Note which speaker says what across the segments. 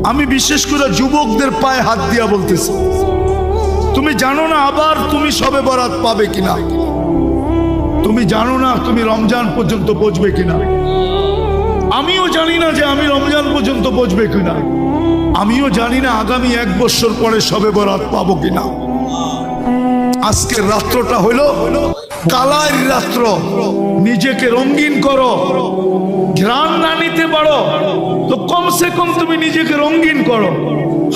Speaker 1: আমি বিশেষ করে যুবকদের পায়ে হাত দিয়া বলতেছি, তুমি জানো না আবার তুমি শবে বরাত পাবে কিনা, তুমি জানো না তুমি রমজান পর্যন্ত পৌঁছবে কিনা। আমিও জানি না যে আমি রমজান পর্যন্ত পৌঁছবে কিনা, আমিও জানি না আগামী 1 বছর পরে শবে বরাত পাবো কিনা। আজকের রাত্রটা হলো কালার রাত্র, নিজেকে রঙিন করো। ঘ্রাণ না নিতে পারো তো কমসে কম তুমি নিজেকে রঙিন করো,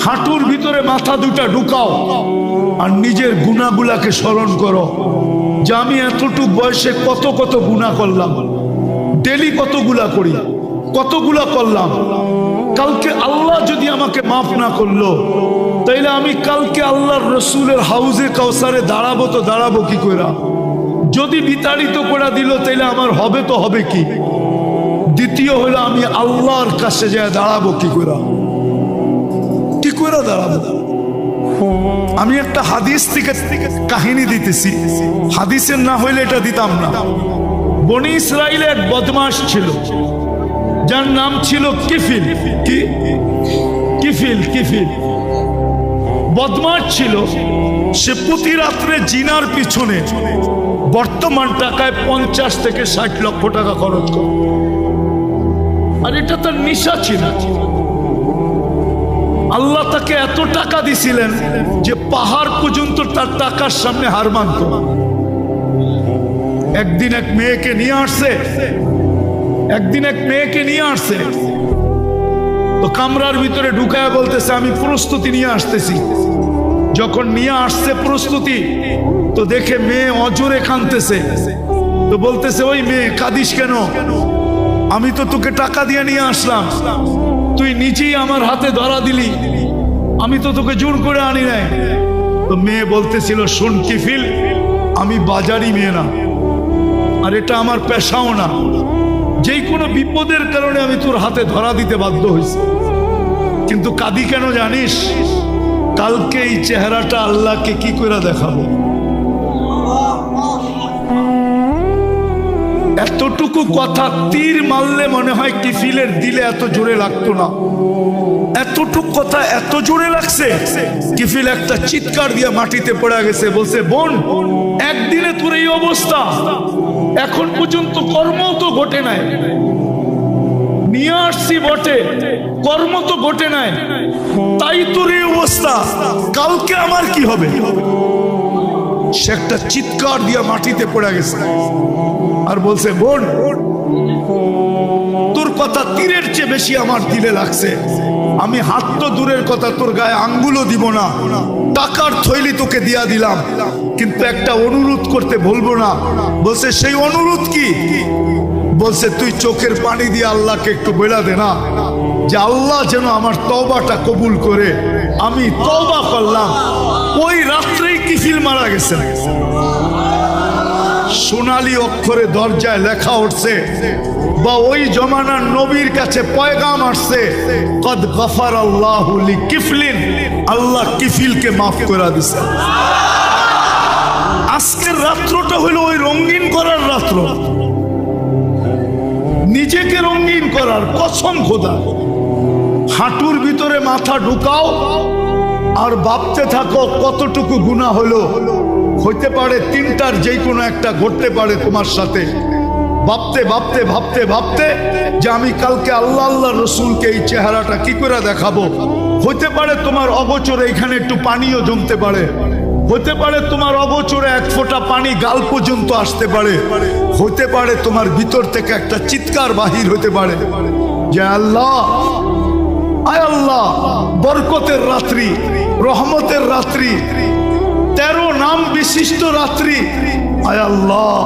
Speaker 1: হাঁটুর ভিতরে মাথা দুটা ঢুকাও আর নিজের গুনাহগুলাকে স্মরণ করো যে আমি এতটুক বয়সে কত কত গুনাহ করলাম, ডেলি কতগুলা করি, কতগুলা করলাম। কালকে আল্লাহ যদি আমাকে মাফ না করলো তাইলে আমি কালকে আল্লাহর রসুলের হাউজে কাউসারে দাঁড়াবো তো দাঁড়াবো কি কইরা? যদি বিতাড়িত করে দিল তাইলে আমার হবে তো হবে কি? দ্বিতীয় হলো আমি আল্লাহর কাছে যায় দাঁড়াবো কি কইরা? কি কইরা দাঁড়াবো? আমি একটা হাদিস থেকে কাহিনী দিতেছি, হাদিসের না হইলে এটা দিতাম না। বনি ইসরাইলে এক বদমাশ ছিল যার নাম ছিল কিফিল। কি কিফিল? কিফিল বদমাশ ছিল। সে প্রতি রাত্রে জিনার পিছনে বর্তমান টাকায় 50 থেকে 60 লক্ষ টাকা খরচ করে, আর এটা তার নেশা ছিল। আল্লাহ তাকে এত টাকা দিছিলেন যে পাহাড় পর্যন্ত তার টাকার সামনে হার মানত। একদিন এক মেয়েকে নিয়ে আসছে, তো কামরার ভিতরে ঢুকায় বলতেছে আমি প্রস্তুতি নিয়ে আসতেছি। যখন নিয়ে আসছে প্রস্তুতি, তো দেখে মেয়ে অজরে কাঁদতেছে। তো বলতেছে ওই মেয়ে কাঁদিস কেন? আমি তো তোকে টাকা দিয়ে নিয়ে আসলাম, তুই নিজেই আমার হাতে ধরা দিলি, আমি তো তোকে জোর করে আনি নাই। তো মেয়ে বলতেছিল শোন কিফিল, আমি বাজারি মেয়ে না, আর এটা আমার পেশাও না, যেই কোনো বিপদের কারণে আমি তোর হাতে ধরা দিতে বাধ্য হয়েছি। কিন্তু কাঁদি কেন জানিস? কালকে এই চেহারাটা আল্লাহকে কি করে দেখাবো? এতটুকু কথা তীর মারলে মনে হয় কিফিলের দিলে এত জোরে লাগতো না। এতটুকু কথা এত জোরে লাগছে, কিফিল একটা চিৎকার দিয়ে মাটিতে পড়ে গেছে। বলছে বোন, একদিনে তোর এই অবস্থা, এখন পর্যন্ত কর্ম তো ঘটে নাই। নিয়ে আসছি বটে, কর্ম তো ঘটে নাই, তাই তোর এই অবস্থা, কালকে আমার কি হবে? সে একটা চিৎকার দিয়ে মাটিতে পড়ে গেছে আর বলছে বোন, তোর কথা তীরের চেয়ে বেশি আমার দিলে লাগছে। আমি হাত তো দূরের কথা, তোর গায়ে আঙ্গুলও দিব না, টাকার থৈলি তোকে দিয়া দিলাম, কিন্তু একটা অনুরোধ করতে ভুলবো না। বলছে সেই অনুরোধ কি? বলছে তুই চোখের পানি দিয়ে আল্লাহকে একটু বলে দে না যে আল্লাহ যেন আমার তওবাটা কবুল করে। আমি তওবা করলাম। ওই রাত্রেই কিফিল মারা গেছে। সোনালী অক্ষরে দরজায় লেখা উঠছে, বা ওই জমানার নবীর কাছে পয়গাম আসছে, কদ গফারাল্লাহু লিকিফলিন, আল্লাহ কিফিলকে মাফ করে দিয়েছে। আজকের রাত্রটা হলো ওই রঙিন করার রাত্র, নিজেকে রঙিন করার। কসম খোদা, হাঁটুর ভিতরে মাথা ঢুকাও আর ভাবতে থাকো কতটুকু গুনাহ হলো। হইতে পারে 3টার যে কোনো একটা ঘটতে পারে তোমার সাথে। ভাবতে ভাবতে ভাবতে ভাবতে যে আমি কালকে আল্লাহ রসুলকে এই চেহারাটা কি করে দেখাবো। হইতে পারে তোমার অগোচরে এখানে একটু পানিও জমতে পারে, হতে পারে তোমার অগোচরে 1 ফোঁটা পানি গাল পর্যন্ত আসতে পারে, হতে পারে তোমার ভিতর থেকে একটা চিৎকার বাহির হতে পারে যে আল্লাহ, আয় আল্লাহ, বরকতের রাত্রি, রহমতের রাত্রি, 13 নাম বিশিষ্ট রাত্রি, আয় আল্লাহ